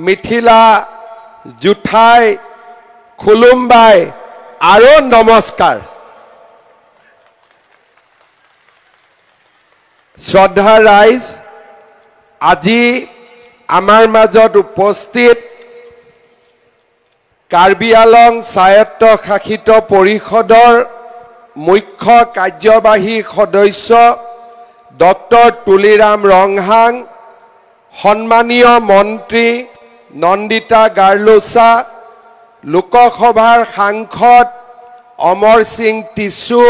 মিথিলা জুঠাই খুলুমবাই আৰু নমস্কাৰ শ্ৰদ্ধা ৰাইজ আজি আমাৰ মাজত উপস্থিত কাৰ্বি আলং স্বায়ত্ত শাসিত পৰিষদৰ মুখ্য কাৰ্যবাহী সদস্য ডক্টৰ তুলিৰাম ৰংহাং সন্মানীয় মন্ত্ৰী নন্দিতা গাৰ্লোচা লোকসভাৰ সাংসদ অমৰ সিং টিছু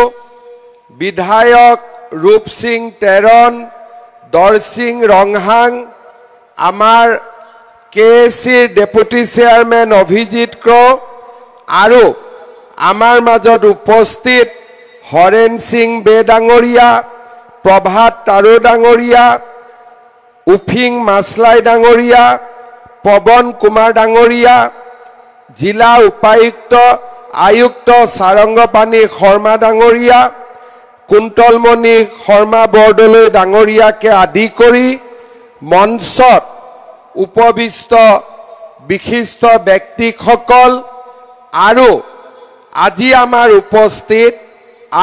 বিধায়ক ৰূপ সিং তেৰণ দৰ সিং ৰংহাং আমাৰ কেএচিৰ ডেপুটি চেয়াৰমেন অভিজিত ক্ৰ আৰু আমাৰ মাজত উপস্থিত হৰেন সিং বেডাঙৰীয়া প্ৰভাত তাৰু ডাঙৰীয়া উফিং মাছলাই ডাঙৰীয়া পৱন কুমাৰ ডাঙৰীয়া জিলা উপায়ুক্ত আয়ুক্ত সাৰংগপানী শৰ্মা ডাঙৰীয়া কুন্তলমণি শৰ্মা বৰদলৈ ডাঙৰীয়াকে আদি কৰি মঞ্চত উপবিষ্ট বিশিষ্ট ব্যক্তিসকল আৰু আজি আমাৰ উপস্থিত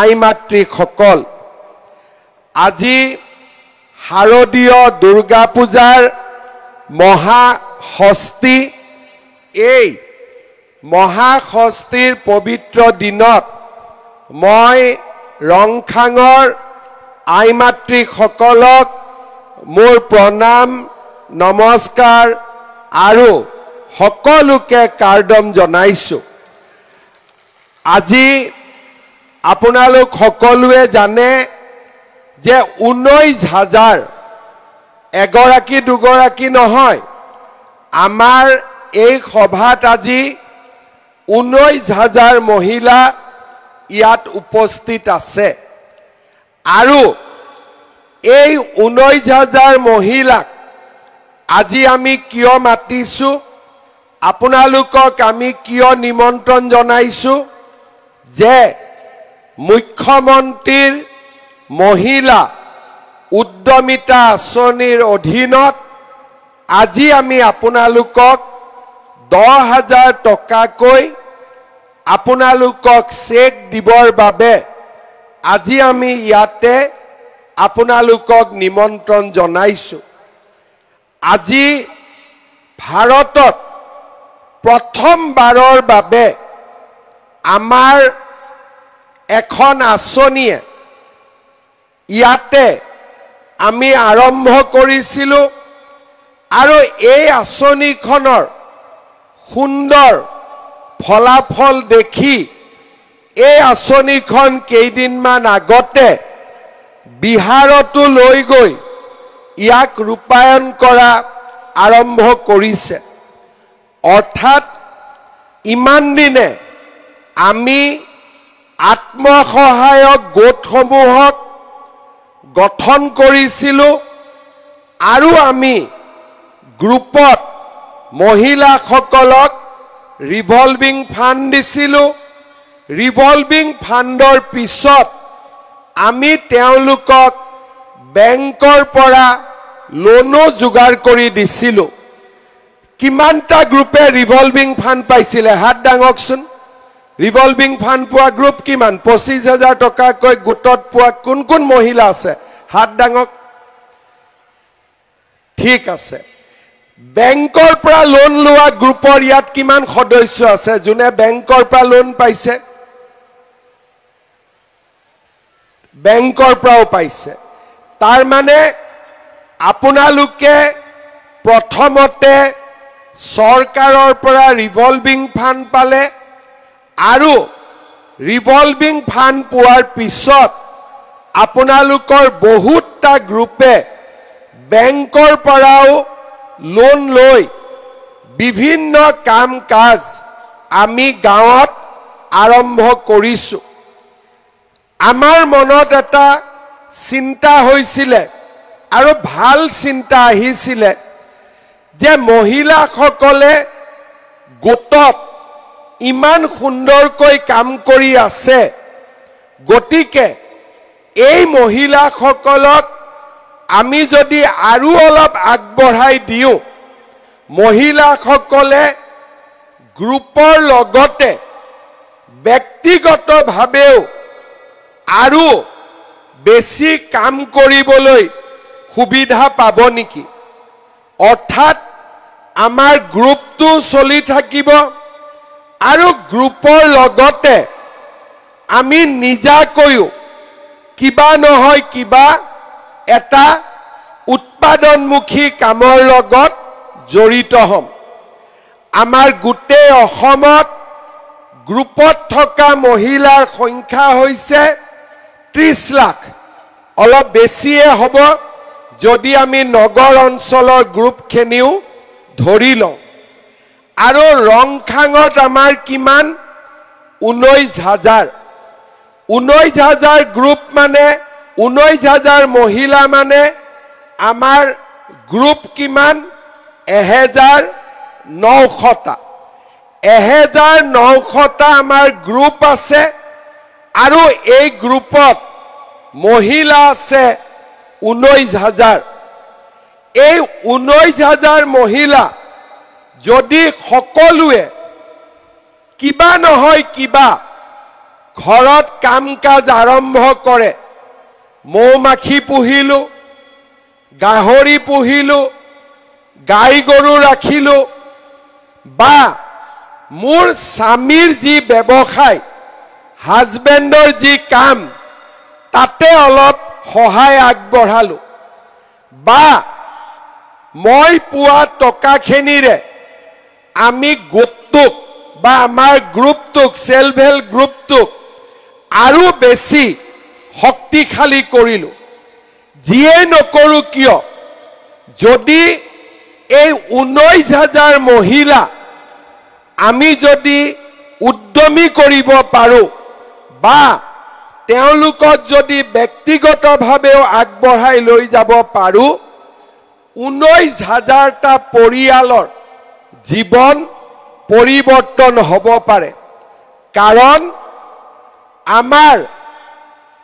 আই মাতৃসকল আজি শাৰদীয় দুৰ্গা পূজাৰ মহাষষ্ঠী এই মহাষষ্ঠীৰ পবিত্ৰ দিনত মই ৰংখাঙৰ আই মাতৃসকলক মোৰ প্ৰণাম নমস্কাৰ আৰু সকলোকে কাৰ্ডম জনাইছো আজি আপোনালোক সকলোৱে জানে যে 19,000 এগৰাকী দুগৰাকী নহয় আমাৰ এই সভাত আজি 19,000 মহিলা ইয়াত উপস্থিত আছে আৰু এই 19,000 মহিলাক আজি আমি কিয় মাতিছো আপোনালোকক আমি কিয় নিমন্ত্ৰণ জনাইছো যে মুখ্যমন্ত্ৰীৰ মহিলা উদ্যমিতা আঁচনিৰ অধীনত আজি আমি আপোনালোকক 10,000 টকাকৈ আপোনালোকক চেক দিবৰ বাবে আজি আমি ইয়াতে আপোনালোকক নিমন্ত্ৰণ জনাইছো আজি ভাৰতত প্ৰথমবাৰৰ বাবে আমাৰ এখন আঁচনিয়ে ইয়াতে আমি আৰম্ভ কৰিছিলো আৰু এই আঁচনিখনৰ সুন্দৰ ফলাফল দেখি এই আঁচনিখন কেইদিনমান আগতে বিহাৰতো লৈ গৈ ইয়াক ৰূপায়ণ কৰা আৰম্ভ কৰিছে অৰ্থাৎ ইমান দিনে আমি আত্মসহায়ক গোটসমূহক গঠন কৰিছিলো আৰু আমি গ্ৰুপত মহিলাসকলক ৰিভলভিং ফাণ্ড দিছিলো ৰিভলভিং ফাণ্ডৰ পিছত আমি তেওঁলোকক বেংকৰ পৰা লোনো যোগাৰ কৰি দিছিলো কিমানটা গ্ৰুপে ৰিভলভিং ফাণ্ড পাইছিলে হাত দাঙকচোন ৰিভলভিং ফাণ্ড পোৱা গ্ৰুপ কিমান 25,000 টকাকৈ গোটত পোৱা কোন কোন মহিলা আছে হাত দাঙক ঠিক আছে বেংকৰ পৰা লোন লোৱা গ্ৰুপৰ ইয়াত কিমান সদস্য আছে যোনে বেংকৰ পৰা লোন পাইছে বেংকৰ পৰাও পাইছে তাৰ মানে আপোনালোকে প্ৰথমতে চৰকাৰৰ পৰা ৰিভলভিং ফাণ্ড পালে আৰু ৰিভলভিং ফাণ্ড পোৱাৰ পিছত আপোনালোকৰ বহুতটা গ্ৰুপে বেংকৰ পৰাও লোন লৈ বিভিন্ন কাম কাজ আমি গাঁৱত আৰম্ভ কৰিছো আমাৰ মনত এটা চিন্তা হৈছিলে আৰু ভাল চিন্তা আহিছিলে যে মহিলাসকলে গোটত ইমান সুন্দৰকৈ কাম কৰি আছে গতিকে এই মহিলাসকলক আমি যদি আৰু অলপ আগবঢ়াই দিও মহিলাসকলে গ্ৰুপৰ লগতে ব্যক্তিগতভাৱেও আৰু বেছি কাম কৰিবলৈ সুবিধা পাব নেকি অৰ্থাৎ আমাৰ গ্ৰুপটো চলি থাকিব আৰু গ্ৰুপৰ লগতে আমি নিজাকৈও কিবা নহয় কিবা এটা উৎপাদনমুখী কামৰ লগত জড়িত হম আমাৰ গোটেই অসমত গ্ৰুপত থকা মহিলাৰ সংখ্যা হৈছে 30 লাখ অলপ বেছিয়ে হ'ব যদি আমি নগৰ অঞ্চলৰ গ্ৰুপখিনিও ধৰি লওঁ আৰু ৰংখাঙত আমাৰ কিমান 19,000 গ্ৰুপ মানে 19,000 মহিলা মানে আমাৰ গ্ৰুপ কিমান 1,900টা 1,900টা আমাৰ গ্ৰুপ আছে আৰু এই গ্ৰুপত মহিলা আছে 19,000 এই 19,000 মহিলা যদি সকলোৱে কিবা নহয় কিবা ঘৰত কাম কাজ আৰম্ভ কৰে মৌমাখি পুহিলো গাহৰি পুহিলো গাই গৰু ৰাখিলো বা মোৰ স্বামীৰ যি ব্যৱসায় হাজবেণ্ডৰ যি কাম তাতে অলপ সহায় আগবঢ়ালো বা মই পোৱা টকাখিনিৰে আমি গোটটোক বা আমাৰ গ্ৰুপটোক সেলফ হেল্প গ্ৰুপটোক আৰু বেছি শক্তিশালী কৰিলো যিয়ে নকৰো কিয় যদি এই 19,000 মহিলা আমি যদি উদ্যমী কৰিব পাৰো বা তেওঁলোকক যদি ব্যক্তিগতভাৱেও আগবঢ়াই লৈ যাব পাৰো 19,000টা পৰিয়ালৰ জীৱন পৰিৱৰ্তন হ'ব পাৰে কাৰণ আমাৰ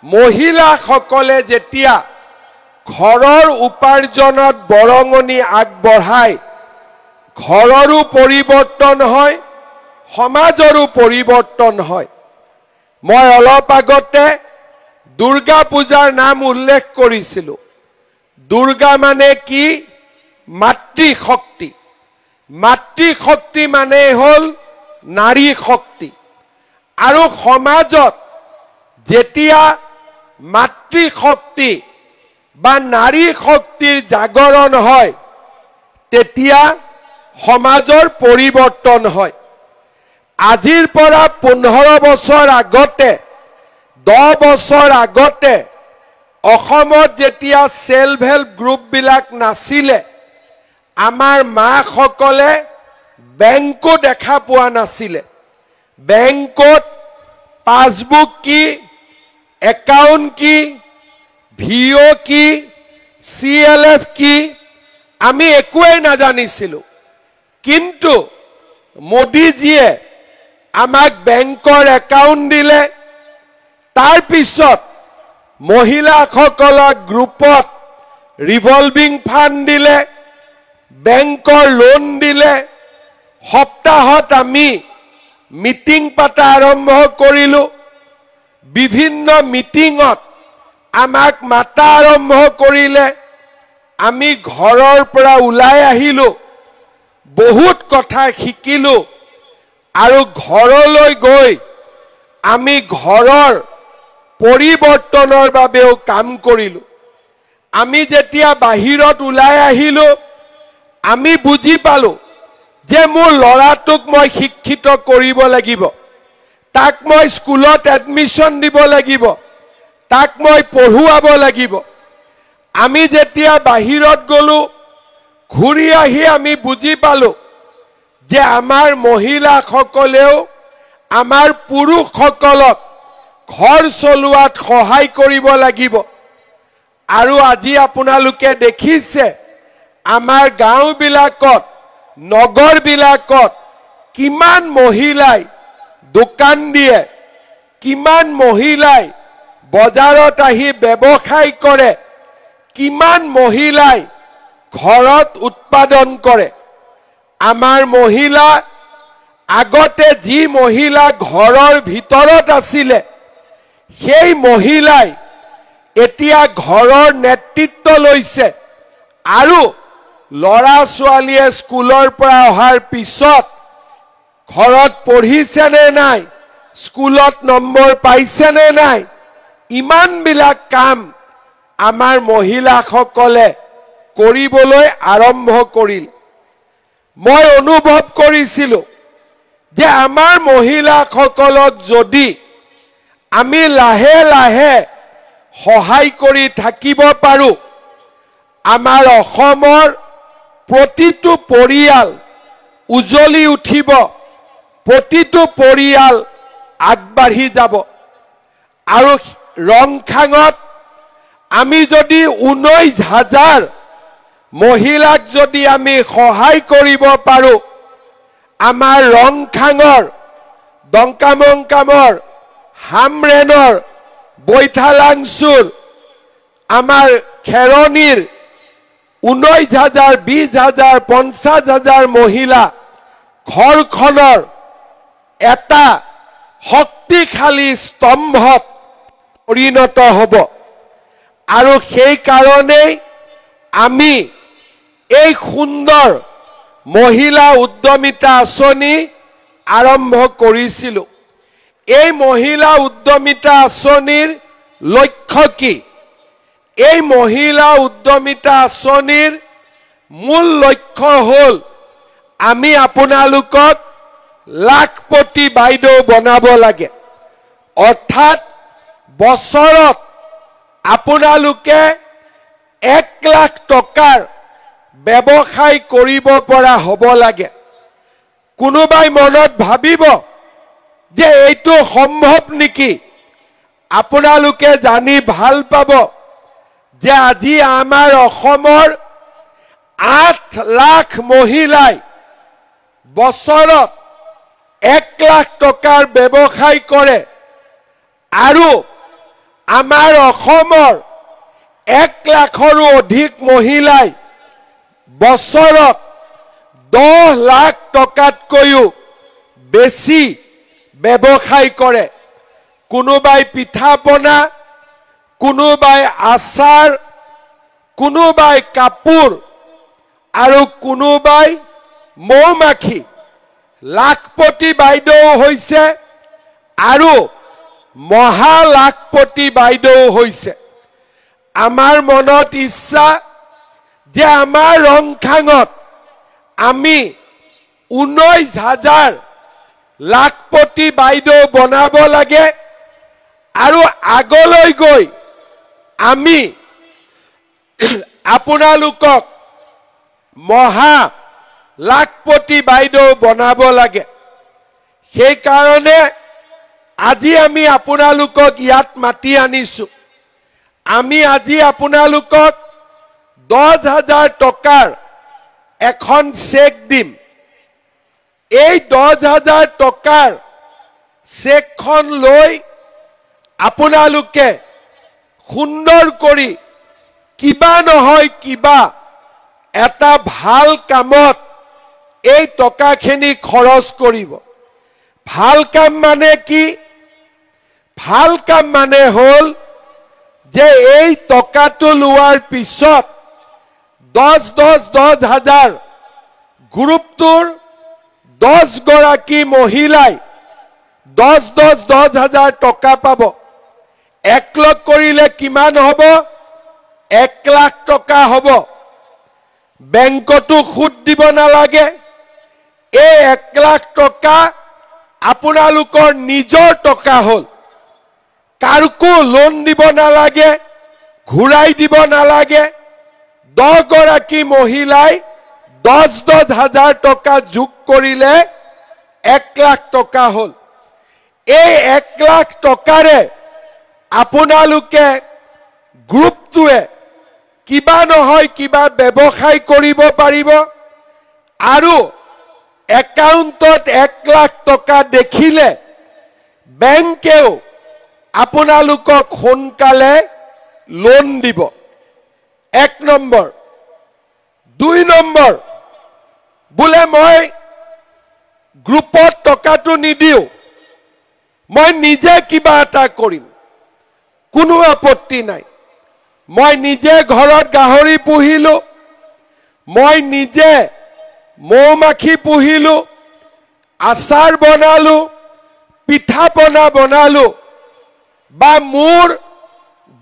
মহিলাসকলে যেতিয়া ঘৰৰ উপাৰ্জনত বৰঙণি আগবঢ়ায় ঘৰৰো পৰিৱৰ্তন হয় সমাজৰো পৰিৱৰ্তন হয় মই অলপ আগতে দুৰ্গা পূজাৰ নাম উল্লেখ কৰিছিলো দুৰ্গা মানে কি মাতৃ শক্তি মানে হল নাৰী শক্তি আৰু সমাজত যেতিয়া মাতৃ শক্তি বা নাৰী শক্তিৰ জাগৰণ হয় তেতিয়া সমাজৰ পৰিৱৰ্তন হয় আজিৰ পৰা 15 বছৰ আগতে 10 বছৰ আগতে অসমত যেতিয়া সেলফ হেল্প গ্ৰুপ বিলাক নাছিলে আমাৰ মাসকলে বেংকো দেখা পোৱা নাছিলে বেংকত পাসবুক কি একাউন্ট কি ভিও কি সিএলএফ কি আমি একোৱে নাজানিছিলো কিন্তু মোদীজিয়ে আমাক বেংকৰ একাউন্ট দিলে তাৰ পিছত মহিলাসকলক গ্ৰুপত ৰিভলভিং ফান্ড দিলে বেংকৰ লোন দিলে সপ্তাহত আমি মিটিং পাতা আৰম্ভ কৰিলো বিভিন্ন মিটিংত আমাক মাতা আৰম্ভ কৰিলে আমি ঘৰৰ পৰা ওলাই আহিলো বহুত কথা শিকিলো আৰু ঘৰলৈ গৈ আমি ঘৰৰ পৰিৱৰ্তনৰ বাবেও কাম কৰিলো আমি যেতিয়া বাহিৰত ওলাই আহিলো আমি বুজি পালো যে মোৰ লৰাটোক মই শিক্ষিত কৰিব লাগিব তাক মই স্কুলত এডমিশন দিব লাগিব তাক মই পঢ়ুৱাব লাগিব আমি যেতিয়া বাহিৰত গলো ঘূৰি আহি আমি বুজি পালো যে আমাৰ মহিলাসকলেও আমাৰ পুৰুষসকলক ঘৰ চলোৱাত সহায় কৰিব লাগিব আৰু আজি আপোনালোকে দেখিছে আমাৰ গাঁও বিলাকত নগৰ বিলাকত কিমান মহিলাই দোকান দিয়ে কিমান মহিলাই বজাৰত আহি ব্যৱসায় কৰে কিমান মহিলাই ঘৰত উৎপাদন কৰে আমাৰ মহিলা আগতে যি মহিলা ঘৰৰ ভিতৰত আছিলে সেই মহিলাই এতিয়া ঘৰৰ নেতৃত্ব লৈছে আৰু লৰা ছোৱালীয়ে স্কুলৰ পৰা অহাৰ পিছত ঘৰত পঢ়িছে নে নাই স্কুলত নম্বৰ পাইছে নে নাই ইমান বিলাক কাম আমাৰ মহিলাসকলে কৰিবলৈ আৰম্ভ কৰিল মই অনুভৱ কৰিছিলো যে আমাৰ মহিলাসকলক যদি আমি লাহে লাহে সহায় কৰি থাকিব পাৰো আমাৰ অসমৰ প্ৰতিটো পৰিয়াল উজলি উঠিব প্ৰতিটো পৰিয়াল আগবাঢ়ি যাব আৰু ৰংখাঙত আমি যদি 19,000 মহিলাক যদি আমি সহায় কৰিব পাৰো আমাৰ ৰংখাঙৰ দংকামংকামৰ হামৰেনৰ বৈঠালাংচুৰ আমাৰ খেৰণীৰ 19,000 20,000 50,000 মহিলা ঘৰখনৰ এটা শক্তিশালী স্তম্ভত পৰিণত হ'ব আৰু সেই কাৰণেই আমি এই সুন্দৰ মহিলা উদ্যমিতা আঁচনি আৰম্ভ কৰিছিলো এই মহিলা উদ্যমিতা আঁচনিৰ লক্ষ্য কি এই মহিলা উদ্যমিতা আঁচনিৰ মূল লক্ষ্য হ'ল আমি আপোনালোকক লাখপতি বাইদেউ বনাব লাগে অৰ্থাৎ বছৰত আপোনালোকে 1 লাখ টকাৰ ব্যৱসায় কৰিব পৰা হ'ব লাগে কোনোবাই মনত ভাবিব যে এইটো সম্ভৱ নেকি আপোনালোকে জানি ভাল পাব যে আজি আমাৰ অসমৰ 8 লাখ মহিলাই বছৰত 1 লাখ টকাৰ ব্যৱসায় কৰে আৰু আমাৰ অসমৰ 1 লাখৰো অধিক মহিলাই বছৰত 10 লাখ টকাতকৈও বেছি ব্যৱসায় কৰে কোনোবাই পিঠা পনা কোনোবাই আচাৰ কোনোবাই কাপোৰ আৰু কোনোবাই মৌমাখি লাখপতি বাইদেউ হৈছে আৰু মহা লাখপতি বাইদেউ হৈছে আমাৰ মনত ইচ্ছা যে আমাৰ ৰংখাঙত আমি 19,000 লাখপতি বাইদেউ বনাব লাগে আৰু আগলৈ গৈ আমি আপোনালোকক মহা লাখপতি বাইদেউ বনাব লাগে সেই কাৰণে আজি আমি আপোনালোকক ইয়াত মাতি আনিছো আমি আজি আপোনালোকক 10,000 টকাৰ এখন চেক দিম এই 10,000 টকাৰ চেকখন লৈ আপোনালোকে সুন্দৰ কৰি কিবা নহয় কিবা এটা ভাল কামত এই টকাখিনি খৰচ কৰিব ভাল কাম মানে কি ভাল কাম মানে হ'ল যে এই টকাটো লোৱাৰ পিছত 10,000 গ্ৰুপটোৰ 10 গৰাকী মহিলাই 10,000 টকা পাব 1 লাখ কৰিলে কিমান হ'ব 1 লাখ টকা হ'ব বেংকতো সুদ দিব নালাগে এই 1 লাখ টকা আপোনালোকৰ নিজৰ টকা হ'ল কাৰকো লোন দিব নালাগে ঘুৰাই দিব নালাগে 10 গৰাকী মহিলাই 10,000 টকা যোগ কৰিলে 1 লাখ টকা হল এই 1 লাখ টকাৰে আপোনালোকে গ্ৰুপটোৱে কিবা নহয় কিবা ব্যৱসায় কৰিব পাৰিব আৰু একাউণ্টত 1 লাখ টকা দেখিলে বেংকেও আপোনালোকক সোনকালে লোন দিব 1 নম্বৰ 2 নম্বৰ বোলে মই গ্ৰুপত টকাটো নিদিও, মই নিজে কিবা এটা কৰিম, কোনো আপত্তি নাই। মই নিজে ঘৰত গাহৰি পুহিলো, মই নিজে মৌমাখি পুহিলো, আচাৰ বনালো, পিঠা পনা বনালো, বা মোৰ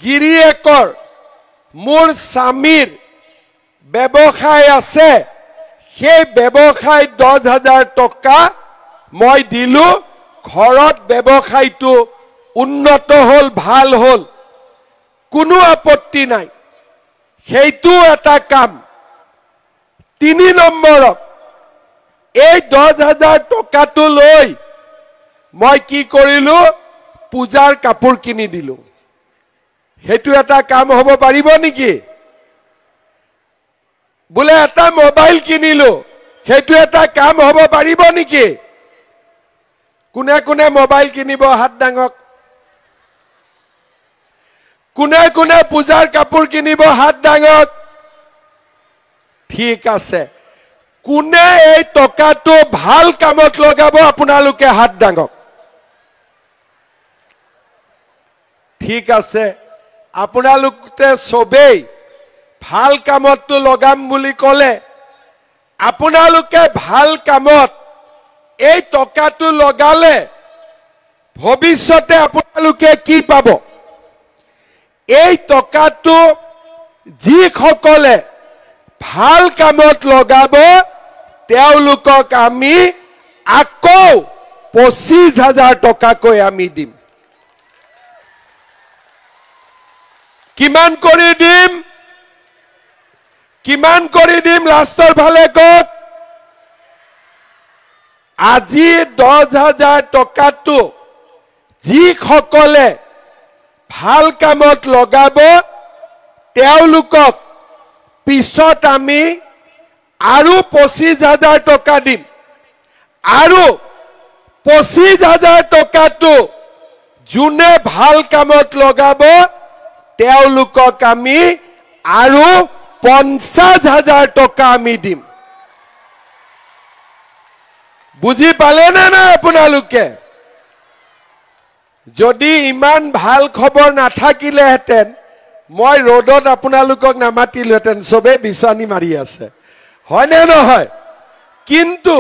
গিৰিয়েকৰ মোৰ স্বামীৰ ব্যৱসায় আছে, সেই ব্যৱসায় 10,000 টকা মই দিলো, ঘৰত ব্যৱসায়টো উন্নত হল, ভাল হল, কোনো আপত্তি নাই, সেইটো এটা কাম। 3 নম্বৰত এই 10,000 টকাটো লৈ মই কি কৰিলো, পূজাৰ কাপোৰ কিনি দিলো। সেইটো এটা কাম হ'ব পাৰিব নেকি? বোলে এটা মোবাইল কিনিলো, সেইটো এটা কাম হ'ব পাৰিব নেকি? কোনে কোনে মোবাইল কিনিব হাত দাঙক। কোনে কোনে পূজাৰ কাপোৰ কিনিব হাত দাঙক। ঠিক আছে, কোনে এই টকাটো ভাল কামত লগাব আপোনালোকে হাত দাঙক। ঠিক আছে, আপোনালোকে সবেই ভাল কামতটো লগাম বুলি ক'লে, আপোনালোকে ভাল কামত এই টকাটো লগালে ভৱিষ্যতে আপোনালোকে কি পাব? এই টকাটো যিসকলে ভাল কামত লগাব তেওঁলোকক আমি আকৌ 25,000 টকাকৈ আমি দিম। কিমান কৰি দিম? কিমান কৰি দিম? লাষ্টৰ ফালে কওক। আজি 10,000 টকাটো যিসকলে ভাল কামত লগাব তেওঁলোকক পিছত আমি আৰু 25,000 টকা দিম, আৰু 25,000 টকাটো যোনে ভাল কামত লগাব তেওঁলোকক আমি আৰু 50,000 টকা আমি দিম। বুজি পালে না আপোনালোকে? যদি ইমান ভাল খবৰ নাথাকিলেহেঁতেন মই ৰ'দত আপোনালোকক নামাতিলোহেঁতেন, চবে বিচনী মাৰি আছে, হয়নে নহয়? কিন্তু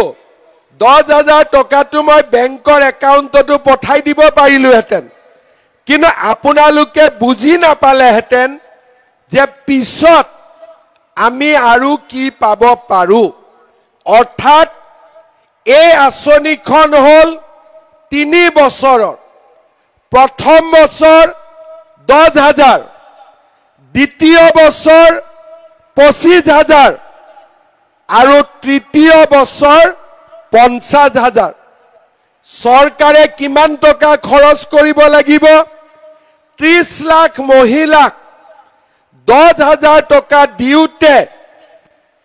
10,000 টকাটো মই বেংকৰ একাউণ্টতো পঠাই দিব পাৰিলোহেঁতেন, কিন্তু আপোনালোকে বুজি নাপালেহেঁতেন যে পিছত আমি আৰু কি পাব পাৰো। অৰ্থাৎ এই আঁচনিখন হ'ল 3 বছৰৰ। প্ৰথম বছৰ 10,000, দ্বিতীয় বছৰ 25,000 আৰু তৃতীয় বছৰ 50,000। চৰকাৰে কিমান টকা খৰচ কৰিব লাগিব? 30 লাখ মহিলাক 10,000 টকা দিওঁতে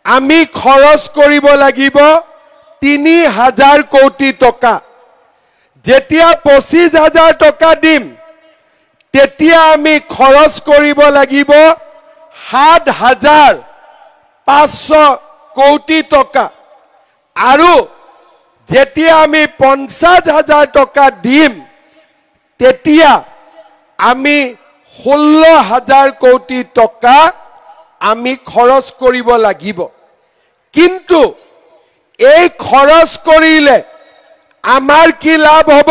আমি খৰচ কৰিব লাগিব 3,000 কোটি টকা। যেতিয়া 25,000 টকা দিম তেতিয়া আমি খৰচ কৰিব লাগিব 7,500 কোটি টকা, আৰু যেতিয়া আমি 50,000 টকা দিম তেতিয়া আমি 16,000 কোটি টকা আমি খৰচ কৰিব লাগিব। কিন্তু এই খৰচ কৰিলে আমাৰ কি লাভ হ'ব?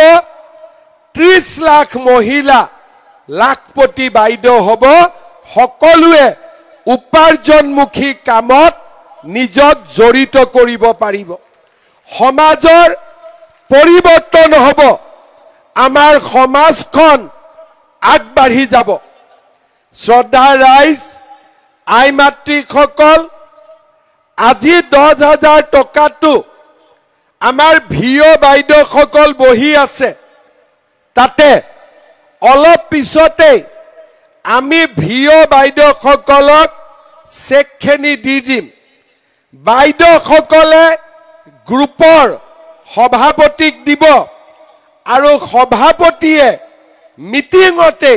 30 লাখ মহিলা লাখপতি বাইদেউ হ'ব, সকলোৱে উপাৰ্জনমুখী কামত নিজক জড়িত কৰিব পাৰিব, সমাজৰ পৰিৱৰ্তন হ'ব, আমাৰ সমাজখন আগবাঢ়ি যাব। শ্ৰদ্ধা ৰাইজ, আই মাতৃসকল, আজি 10,000 টকাটো আমাৰ ভিঅ বাইদেউসকল বহি আছে, তাতে অলপ পিছতে আমি ভিঅ বাইদেউসকলক চেকখিনি দি দিম। বাইদেউসকলে গ্ৰুপৰ সভাপতিক দিব, আৰু সভাপতিয়ে মিটিঙতে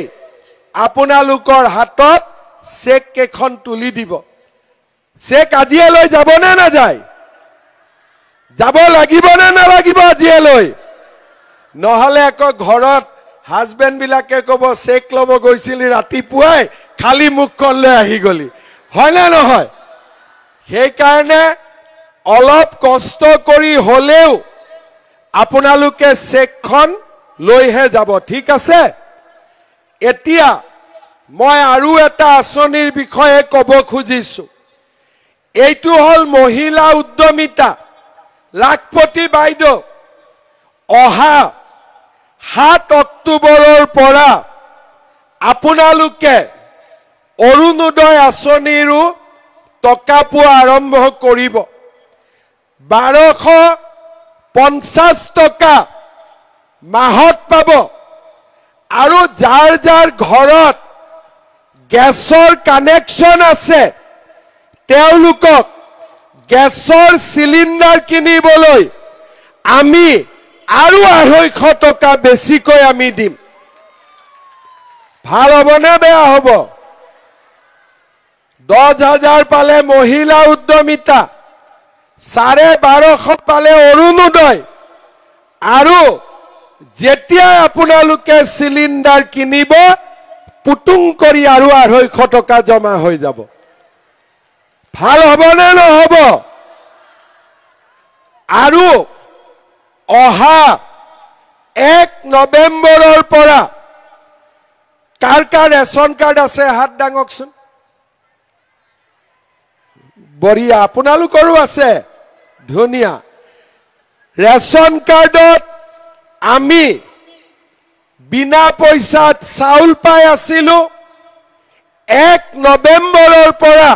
আপোনালোকৰ হাতত চেক কেইখন তুলি দিব। চেক আজিয়ে লৈ যাব নে নাযায়? যাব লাগিব নে নালাগিব আজিলৈ নহলে আকৌ ঘৰত হাজবেণ্ড বিলাকে ক'ব চেক ল'ব গৈছিলি ৰাতিপুৱাই খালি মুখখন লৈ আহি গলি হয় না নহয় সেই কাৰণে অলপ কষ্ট কৰি হলেও আপোনালোকে চেকখন লৈহে যাব ঠিক আছে এতিয়া মই আৰু এটা আঁচনিৰ বিষয়ে ক'ব খুজিছো এইটো হল মহিলা উদ্যমিতা লাখপতি বাইদেউ অহা 7 অক্টোবৰৰ পৰা আপোনালোকে অৰুণোদয় আঁচনিৰো টকা পোৱা আৰম্ভ কৰিব 1250 টকা মাহত পাব আৰু যাৰ যাৰ ঘৰত গেছৰ কানেকশ্যন আছে তেওঁলোকক গেছৰ সিলিন্ডাৰ কিনিবলৈ আমি আৰু 250 টকা বেছিকৈ আমি দিম ভাল হ'ব নে বেয়া হ'ব 10,000 পালে মহিলা উদ্যমিতা 1250 পালে অৰুণোদয় আৰু যেতিয়া আপোনালোকে সিলিন্ডাৰ কিনিব পুতুং কৰি আৰু 250 টকা জমা হৈ যাব ভাল হ'ব নে নহ'ব আৰু অহা 1 নৱেম্বৰৰ পৰা কাৰ কাৰ ৰেচন কাৰ্ড আছে হাত দাঙকচোন বঢ়িয়া আপোনালোকৰো আছে ধুনীয়া ৰেচন কাৰ্ডত আমি বিনা পইচাত চাউল পাই আছিলো 1 নৱেম্বৰৰ পৰা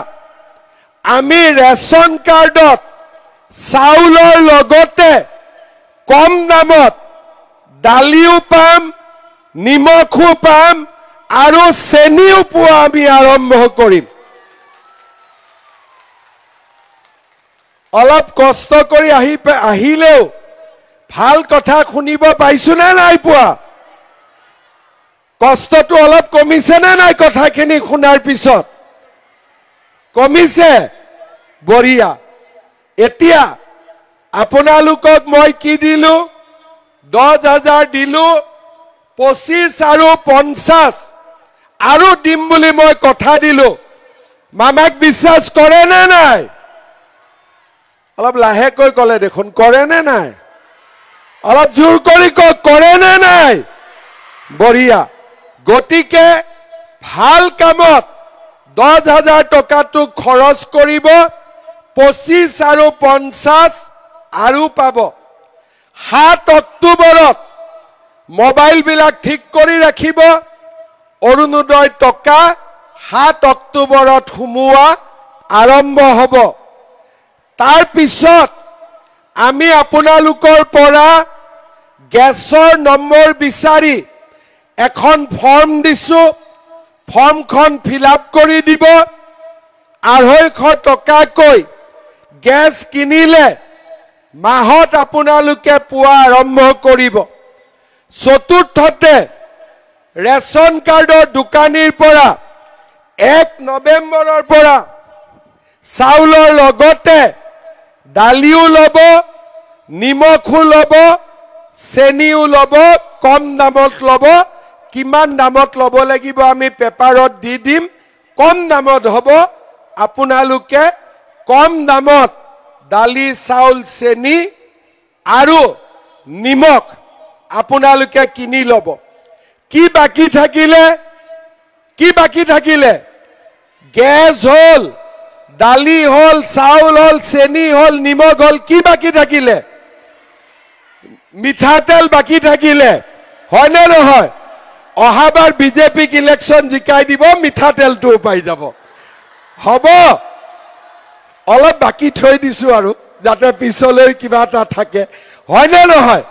আমি ৰেচন কাৰ্ডত চাউলৰ লগতে কম দামত দালিও পাম নিমখো পাম আৰু চেনিও পোৱা আমি আৰম্ভ কৰিম অলপ কষ্ট কৰি আহিলেও ভাল কথা শুনিব পাইছো নে নাই পোৱা কষ্টটো অলপ কমিছে নে নাই কথাখিনি শুনাৰ পিছত কমিছে বঢ়িয়া এতিয়া আপোনালোকক মই কি দিলো 10,000 দিলো 25 আৰু 50 আৰু দিম বুলি মই কথা দিলো মামাক বিশ্বাস কৰে নে নাই অলপ লাহেকৈ কলে দেখোন কৰে নে নাই অলপ জোৰ কৰি কৰে নে নাই বঢ়িয়া গতিকে ভাল কামত 10,000 টকাটো খৰচ কৰিব 25 আৰু 50 আৰু পাব 7 অক্টোবৰত মোবাইল বিলাক ঠিক কৰি ৰাখিব অৰুণোদয় টকা 7 অক্টোবৰত হুমুৱা আৰম্ভ হ'ব তাৰ পিছত আমি আপোনালোকৰ পৰা গেছৰ নম্বৰ বিচাৰি এখন ফৰ্ম দিছো ফৰ্মখন ফিলআপ কৰি দিব 250 টকাকৈ গেছ কিনিলে মাহত আপোনালোকে পোৱা আৰম্ভ কৰিব চতুৰ্থতে ৰেচন কাৰ্ডৰ দোকানীৰ পৰা 1 নৱেম্বৰৰ পৰা চাউলৰ লগতে দালিও ল'ব নিমখো ল'ব চেনিও ল'ব কম দামত ল'ব কিমান দামত ল'ব লাগিব আমি পেপাৰত দি দিম কম দামত হ'ব আপোনালোকে কম দামত দালি চাউল চেনি আৰু নিমখ আপোনালোকে কিনি ল'ব কি বাকি থাকিলে গেছ হল দালি হল চাউল হল চেনি হল নিমখ হল কি বাকি থাকিলে মিঠাতেল বাকি থাকিলে হয় নে নহয় অহাবাৰ বিজেপিক ইলেকশন জিকাই দিব মিঠাতেলটো পাই যাব হ'ব অলপ বাকি থৈ দিছো আৰু যাতে পিছলৈ কিবা এটা থাকে হয় নে নহয়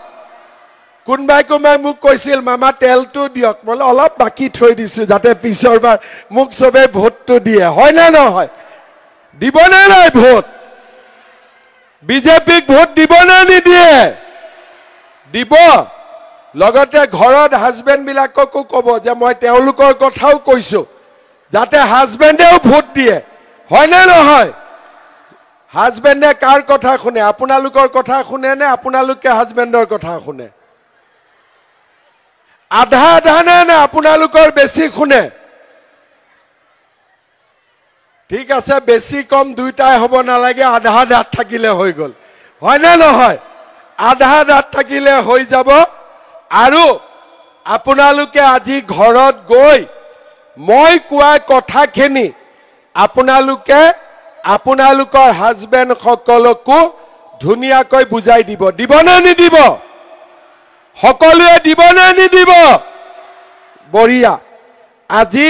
কোনবাই মোক কৈছিল মামা তেলটো দিয়ক বলে অলপ বাকি থৈ দিছো যাতে পিছৰবাৰ মোক সবে ভোটটো দিয়ে হয় নে নহয় দিব নে নাই ভোট বিজেপিক ভোট দিব নে নিদিয়ে দিব লগতে ঘৰত হাজবেণ্ড বিলাককো ক'ব যে মই তেওঁলোকৰ কথাও কৈছো যাতে হাজবেণ্ডেও ভোট দিয়ে হয় নে নহয় হাজবেণ্ডে কাৰ কথা শুনে? আপোনালোকৰ কথা শুনে নে আপোনালোকে হাজবেণ্ডৰ কথা শুনে? আধা আধা নে আপোনালোকৰ বেছি শুনে? ঠিক আছে, বেছি কম দুইটাই হ'ব নালাগে, আধা আধাত থাকিলে হৈ গ'ল, হয় নে নহয়? আধা আধাত থাকিলে হৈ যাব। আৰু আপোনালোকে আজি ঘৰত গৈ মই কোৱা কথাখিনি আপোনালোকে আপোনালোকৰ হাজবেণ্ড সকলকো ধুনীয়াকৈ বুজাই দিব। দিব নে নিদিব? সকলোৱে দিব নে নিদিব? বঢ়িয়া। আজি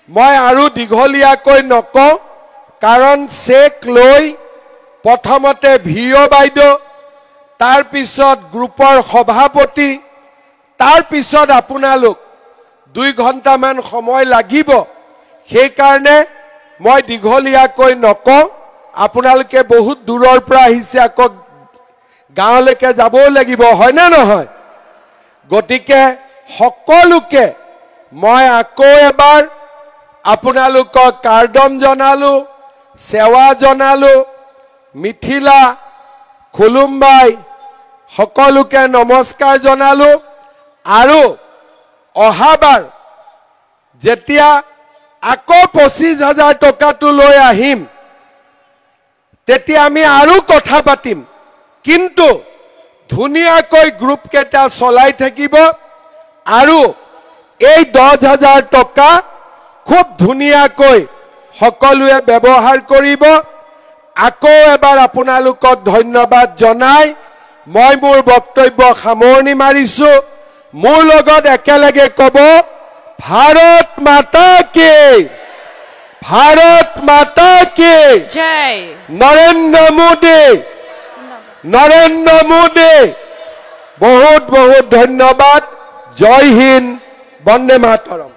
মই আৰু দীঘলীয়াকৈ নকওঁ, কাৰণ চেক লৈ প্ৰথমতে ভিঅ' বাইদেউ, তাৰপিছত গ্ৰুপৰ সভাপতি, তাৰপিছত আপোনালোক 2 ঘণ্টামান সময় লাগিব। সেইকাৰণে মই দীঘলীয়াকৈ নকওঁ। আপোনালোকে বহুত দূৰৰ পৰা আহিছে, আকৌ গাঁৱলৈকে যাবও লাগিব, হয় নে নহয়? গতিকে সকলোকে মই আকৌ এবাৰ আপোনালোকক কাৰ্ডম জনালো, সেৱা জনালো। মিথিলা, খুলুমবাই সকলোকে নমস্কাৰ জনালো। আৰু অহাবাৰ যেতিয়া আকৌ 25,000 টকাটো লৈ আহিম, তেতিয়া আমি আৰু কথা পাতিম। কিন্তু ধুনীয়াকৈ গ্ৰুপ কেইটা চলাই থাকিব আৰু এই 10,000 টকা খুব ধুনীয়াকৈ সকলোৱে ব্যৱহাৰ কৰিব। আকৌ এবাৰ আপোনালোকক ধন্যবাদ জনাই মই মোৰ বক্তব্য সামৰণি মাৰিছো। মোৰ লগত একেলগে ক'ব, ভাৰত মাতা কি, ভাৰত মাতা কি জয়। নৰেন্দ্ৰ মোদী, নৰেন্দ্ৰ মোদী। বহুত বহুত ধন্যবাদ। জয় হিন্দ, বন্দে মাতৰম।